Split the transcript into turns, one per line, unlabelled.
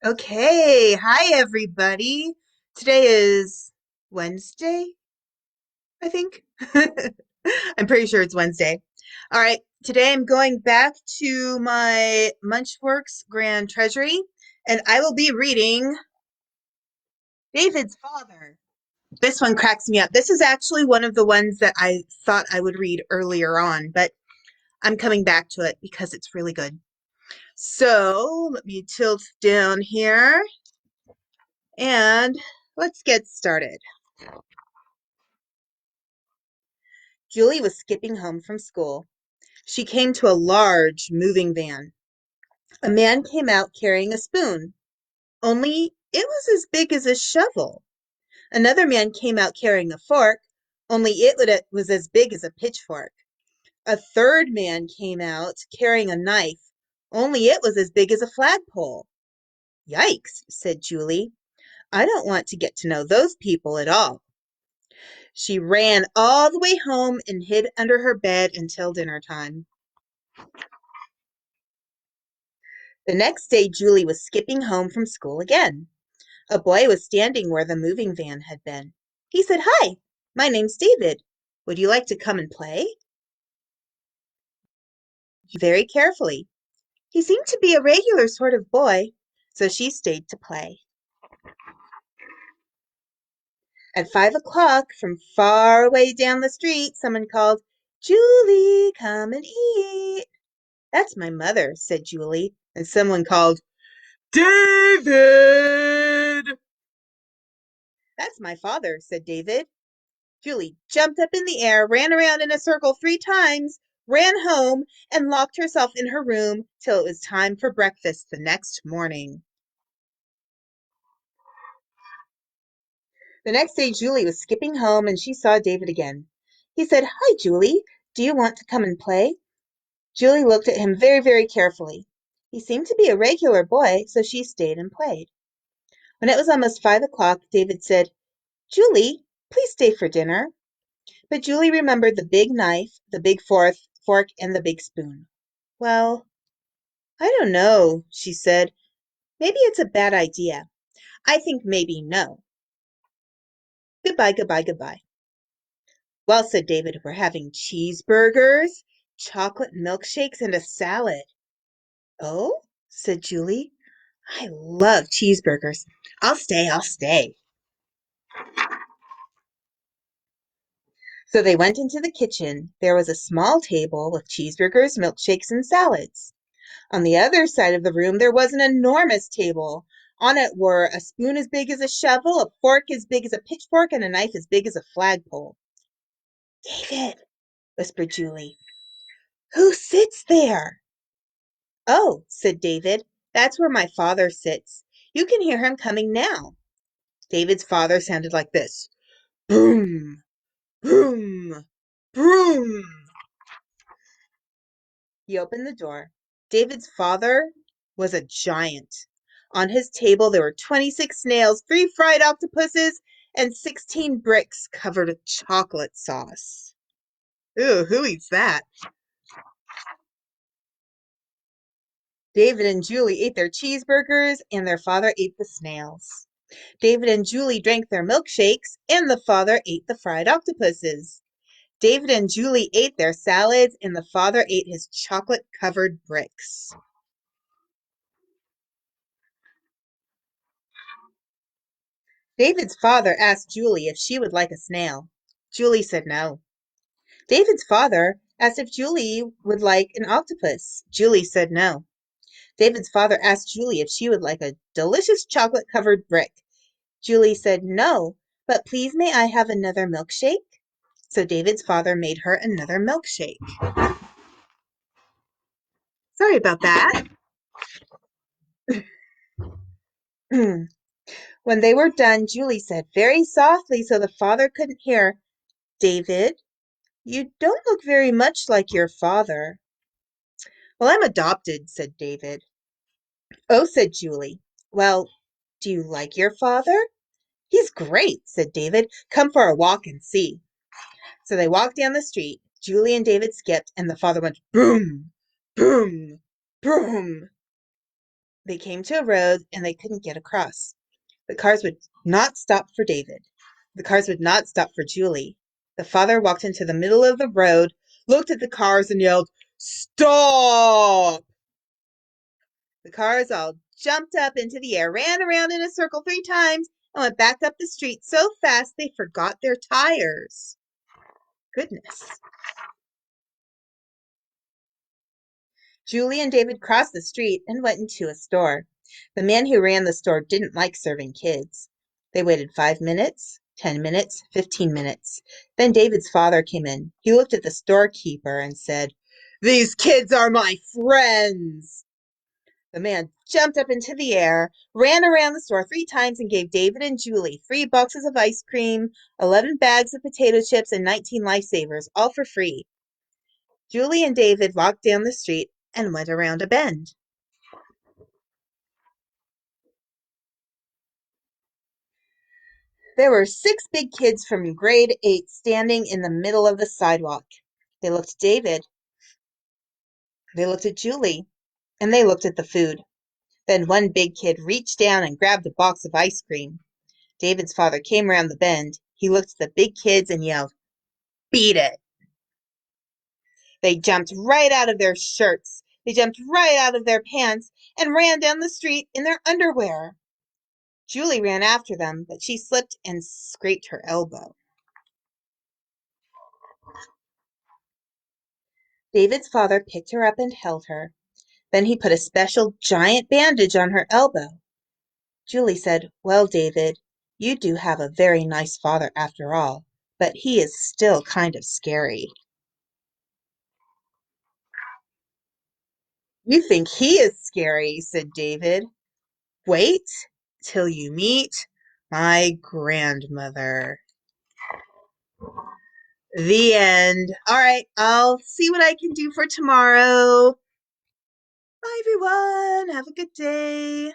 Okay, hi everybody. Today is Wednesday, I think. I'm pretty sure it's Wednesday. All right, today I'm going back to my Munchworks Grand Treasury, and I will be reading David's Father. This one cracks me up. This is actually one of the ones that I thought I would read earlier on, but I'm coming back to it because it's really good. So let me tilt down here and let's get started. Julie was skipping home from school. She came to a large moving van. A man came out carrying a spoon, only it was as big as a shovel. Another man came out carrying a fork, only it was as big as a pitchfork. A third man came out carrying a knife, only it was as big as a flagpole. Yikes, said Julie. I don't want to get to know those people at all. She ran all the way home and hid under her bed until dinner time. The next day, Julie was skipping home from school again. A boy was standing where the moving van had been. He said, Hi, my name's David. Would you like to come and play? Very carefully. He seemed to be a regular sort of boy, so she stayed to play. At 5 o'clock, from far away down the street, someone called, Julie, come and eat. That's my mother, said Julie, and someone called, David! That's my father, said David. Julie jumped up in the air, ran around in a circle 3 times, ran home, and locked herself in her room till it was time for breakfast the next morning. The next day, Julie was skipping home and she saw David again. He said, Hi, Julie. Do you want to come and play? Julie looked at him very, very carefully. He seemed to be a regular boy, so she stayed and played. When it was almost 5 o'clock, David said, Julie, please stay for dinner. But Julie remembered the big knife, the big fork, and the big spoon. Well, I don't know, she said. Maybe it's a bad idea. I think maybe no. Goodbye, goodbye, goodbye. Well, said David, we're having cheeseburgers, chocolate milkshakes, and a salad. Oh, said Julie. I love cheeseburgers. I'll stay, I'll stay. So they went into the kitchen. There was a small table with cheeseburgers, milkshakes, and salads. On the other side of the room, there was an enormous table. On it were a spoon as big as a shovel, a fork as big as a pitchfork, and a knife as big as a flagpole. David, whispered Julie, who sits there? Oh, said David, that's where my father sits. You can hear him coming now. David's father sounded like this. Boom, boom, boom. He opened the door. David's father was a giant. On his table there were 26 snails, 3 fried octopuses, and 16 bricks covered with chocolate sauce. Ooh, who eats that? David and Julie ate their cheeseburgers, and their father ate the snails. David and Julie drank their milkshakes, and the father ate the fried octopuses. David and Julie ate their salads, and the father ate his chocolate-covered bricks. David's father asked Julie if she would like a snail. Julie said no. David's father asked if Julie would like an octopus. Julie said no. David's father asked Julie if she would like a delicious chocolate-covered brick. Julie said no, but please may I have another milkshake? So David's father made her another milkshake. Sorry about that. When they were done, Julie said very softly so the father couldn't hear, David, you don't look very much like your father. Well, I'm adopted, said David. Oh, said Julie. Well, do you like your father? He's great, said David. Come for a walk and see. So they walked down the street. Julie and David skipped, and the father went boom, boom, boom. They came to a road and they couldn't get across. The cars would not stop for David. The cars would not stop for Julie. The father walked into the middle of the road, looked at the cars, and yelled, "Stop!" The cars all jumped up into the air, ran around in a circle 3 times, and went back up the street so fast they forgot their tires. Goodness. Julie and David crossed the street and went into a store. The man who ran the store didn't like serving kids. They waited 5 minutes, 10 minutes, 15 minutes. Then David's father came in. He looked at the storekeeper and said, "These kids are my friends." The man jumped up into the air, ran around the store 3 times, and gave David and Julie 3 boxes of ice cream, 11 bags of potato chips, and 19 lifesavers, all for free. Julie and David walked down the street and went around a bend. There were 6 big kids from grade 8 standing in the middle of the sidewalk. They looked at David, they looked at Julie, and they looked at the food. Then one big kid reached down and grabbed a box of ice cream. David's father came around the bend. He looked at the big kids and yelled, "Beat it!" They jumped right out of their shirts. They jumped right out of their pants and ran down the street in their underwear. Julie ran after them, but she slipped and scraped her elbow. David's father picked her up and held her. Then he put a special giant bandage on her elbow. Julie said, "Well, David, you do have a very nice father after all, but he is still kind of scary." "You think he is scary," said David. "Wait till you meet my grandmother." The end. All right, I'll see what I can do for tomorrow. Bye, everyone. Have a good day.